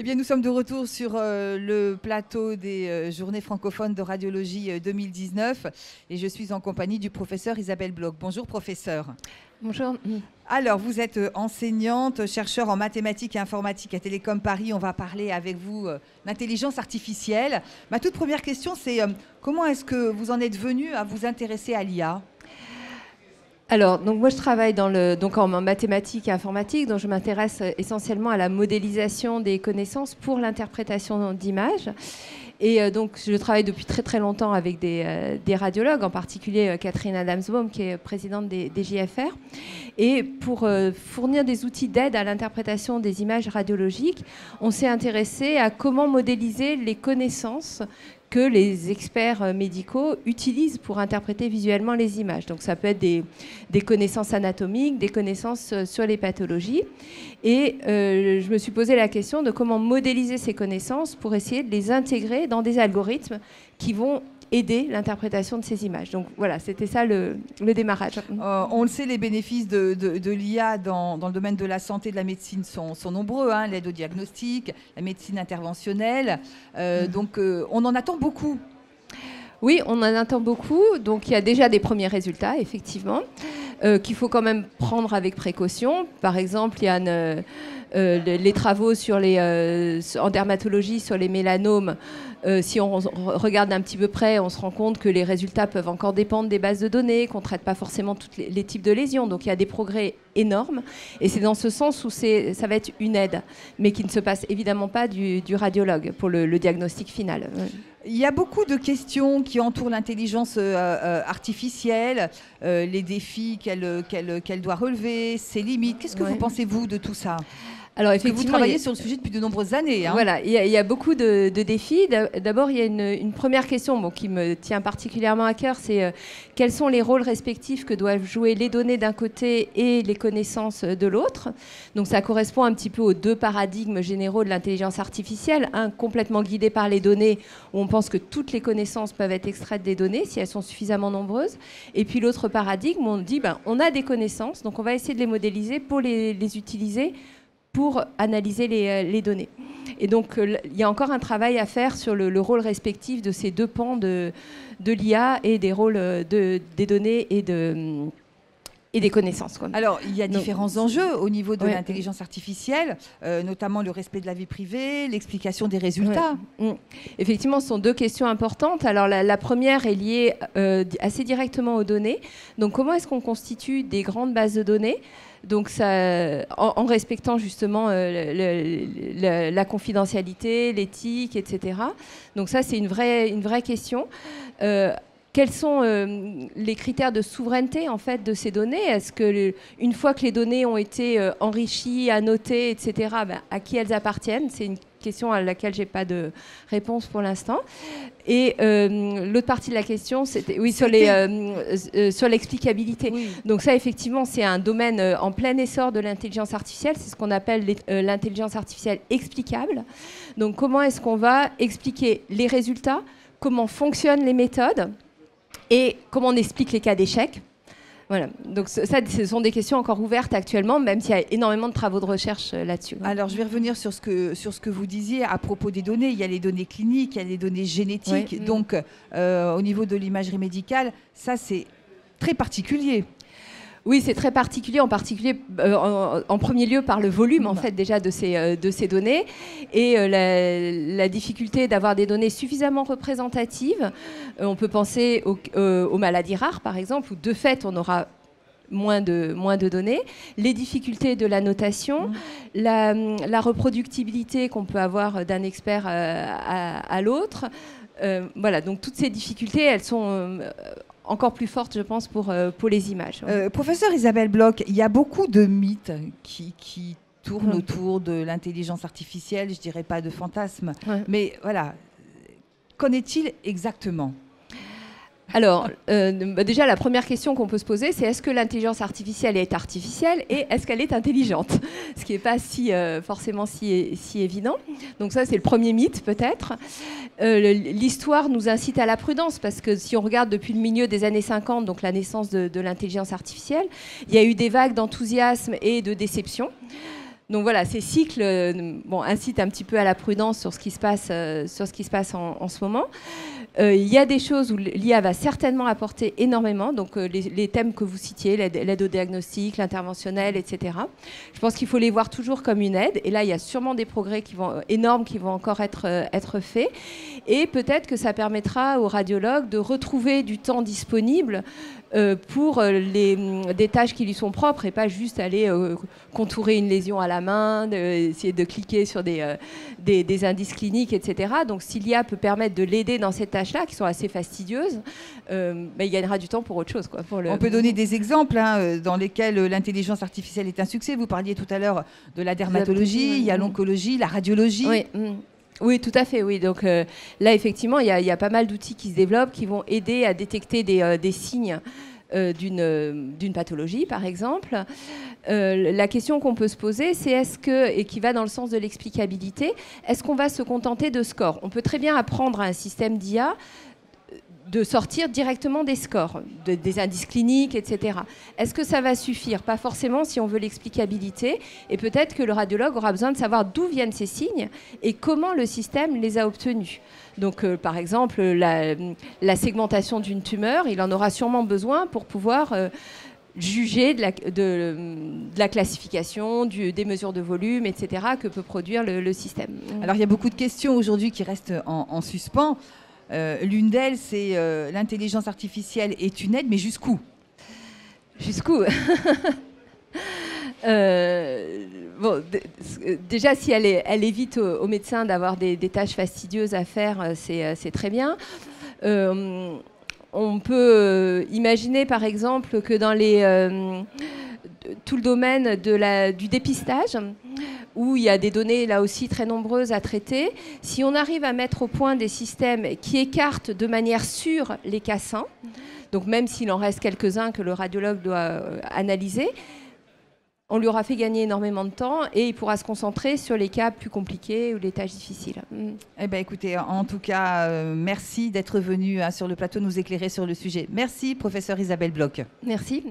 Eh bien, nous sommes de retour sur le plateau des Journées francophones de radiologie 2019 et je suis en compagnie du professeur Isabelle Bloch. Bonjour professeur. Bonjour. Alors, vous êtes enseignante, chercheur en mathématiques et informatique à Télécom Paris. On va parler avec vous d'intelligence artificielle. Ma toute première question, c'est comment est-ce que vous en êtes venu à vous intéresser à l'IA ? Alors, donc moi je travaille en mathématiques et informatique, donc je m'intéresse essentiellement à la modélisation des connaissances pour l'interprétation d'images. Et donc je travaille depuis très très longtemps avec des radiologues, en particulier Catherine Adamsbaum, qui est présidente des JFR. Et pour fournir des outils d'aide à l'interprétation des images radiologiques, on s'est intéressé à comment modéliser les connaissances que les experts médicaux utilisent pour interpréter visuellement les images. Donc ça peut être des connaissances anatomiques, des connaissances sur les pathologies. Et je me suis posé la question de comment modéliser ces connaissances pour essayer de les intégrer dans des algorithmes qui vont aider l'interprétation de ces images. Donc voilà, c'était ça le démarrage. On le sait, les bénéfices de l'IA dans le domaine de la santé et de la médecine sont nombreux, hein, l'aide au diagnostic, la médecine interventionnelle. Donc on en attend beaucoup. Oui, on en attend beaucoup. Donc il y a déjà des premiers résultats, effectivement, qu'il faut quand même prendre avec précaution. Par exemple, il y a les travaux en dermatologie sur les mélanomes. Si on regarde un petit peu près, on se rend compte que les résultats peuvent encore dépendre des bases de données, qu'on ne traite pas forcément tous les types de lésions. Donc il y a des progrès énormes. Et c'est dans ce sens où ça va être une aide, mais qui ne se passe évidemment pas du radiologue pour le diagnostic final. Il y a beaucoup de questions qui entourent l'intelligence artificielle, les défis qu'elle doit relever, ses limites. Qu'est-ce que vous pensez, vous, de tout ça ? Alors, effectivement, vous travaillez sur le sujet depuis de nombreuses années. Hein. Voilà, il y a beaucoup de défis. D'abord, il y a une première question qui me tient particulièrement à cœur, c'est quels sont les rôles respectifs que doivent jouer les données d'un côté et les connaissances de l'autre. Donc ça correspond un petit peu aux deux paradigmes généraux de l'intelligence artificielle. Un complètement guidé par les données, où on pense que toutes les connaissances peuvent être extraites des données si elles sont suffisamment nombreuses. Et puis l'autre paradigme, où on dit on a des connaissances, donc on va essayer de les modéliser pour les utiliser pour analyser les données. Et donc, il y a encore un travail à faire sur le rôle respectif de ces deux pans de l'IA et des rôles des données et des connaissances. Quoi. Alors, il y a différents enjeux au niveau de l'intelligence artificielle, notamment le respect de la vie privée, l'explication des résultats. Effectivement, ce sont deux questions importantes. Alors, la première est liée assez directement aux données. Donc, comment est-ce qu'on constitue des grandes bases de données ? Donc, en respectant justement la confidentialité, l'éthique, etc. Donc ça, c'est une vraie question. Quels sont les critères de souveraineté en fait de ces données ? Est-ce que une fois que les données ont été enrichies, annotées, etc., à qui elles appartiennent ? C'est une question à laquelle j'ai pas de réponse pour l'instant. Et l'autre partie de la question, c'était sur l'explicabilité. Oui. Donc ça, effectivement, c'est un domaine en plein essor de l'intelligence artificielle. C'est ce qu'on appelle l'intelligence artificielle explicable. Donc comment est-ce qu'on va expliquer les résultats, comment fonctionnent les méthodes et comment on explique les cas d'échec. Voilà. Donc ça, ce sont des questions encore ouvertes actuellement, même s'il y a énormément de travaux de recherche là-dessus. Alors, je vais revenir sur ce que vous disiez à propos des données. Il y a les données cliniques, il y a les données génétiques. Oui. Donc, au niveau de l'imagerie médicale, ça, c'est très particulier. Oui, c'est très particulier, en premier lieu par le volume en fait déjà de ces données et la difficulté d'avoir des données suffisamment représentatives. On peut penser aux maladies rares par exemple, où de fait on aura moins de données, les difficultés de la notation, la reproductibilité qu'on peut avoir d'un expert à l'autre. Voilà, donc toutes ces difficultés, elles sont encore plus forte, je pense, pour les images. Professeur Isabelle Bloch, il y a beaucoup de mythes qui tournent autour de l'intelligence artificielle, je dirais pas de fantasmes, mais voilà, qu'en est-il exactement ? Alors, déjà, la première question qu'on peut se poser, c'est est-ce que l'intelligence artificielle est artificielle et est-ce qu'elle est intelligente ? Ce qui n'est pas forcément si évident. Donc ça, c'est le premier mythe, peut-être. L'histoire nous incite à la prudence parce que si on regarde depuis le milieu des années 50, donc la naissance de l'intelligence artificielle, il y a eu des vagues d'enthousiasme et de déception. Donc voilà, ces cycles incitent un petit peu à la prudence sur ce qui se passe, en ce moment. Il y a des choses où l'IA va certainement apporter énormément, donc les thèmes que vous citiez, l'aide au diagnostic, l'interventionnel, etc. Je pense qu'il faut les voir toujours comme une aide, et là il y a sûrement des progrès énormes qui vont encore être faits, et peut-être que ça permettra aux radiologues de retrouver du temps disponible pour des tâches qui lui sont propres, et pas juste aller contourer une lésion à la main, essayer de cliquer sur des indices cliniques, etc. Donc si l'IA peut permettre de l'aider dans ces tâches-là, qui sont assez fastidieuses, il gagnera du temps pour autre chose, quoi. On peut donner des exemples dans lesquels l'intelligence artificielle est un succès. Vous parliez tout à l'heure de la dermatologie, il y a l'oncologie, la radiologie. Oui. Oui, tout à fait. Oui. Donc là, effectivement, il y a pas mal d'outils qui se développent, qui vont aider à détecter des signes d'une pathologie, par exemple. La question qu'on peut se poser, c'est et qui va dans le sens de l'explicabilité, est-ce qu'on va se contenter de scores? On peut très bien apprendre à un système d'IA de sortir directement des scores, des indices cliniques, etc. Est-ce que ça va suffire? Pas forcément si on veut l'explicabilité. Et peut-être que le radiologue aura besoin de savoir d'où viennent ces signes et comment le système les a obtenus. Donc, par exemple, la segmentation d'une tumeur, il en aura sûrement besoin pour pouvoir juger de la classification, des mesures de volume, etc., que peut produire le système. Alors, il y a beaucoup de questions aujourd'hui qui restent en suspens. L'une d'elles, c'est l'intelligence artificielle est une aide, mais jusqu'où? Jusqu'où? Déjà, si elle évite aux médecins d'avoir des tâches fastidieuses à faire, c'est très bien. On peut imaginer, par exemple, que dans tout le domaine du dépistage, où il y a des données, là aussi, très nombreuses à traiter, si on arrive à mettre au point des systèmes qui écartent de manière sûre les cassins, donc même s'il en reste quelques-uns que le radiologue doit analyser, on lui aura fait gagner énormément de temps et il pourra se concentrer sur les cas plus compliqués ou les tâches difficiles. Eh bien, écoutez, en tout cas, merci d'être venu sur le plateau nous éclairer sur le sujet. Merci, professeure Isabelle Bloch. Merci.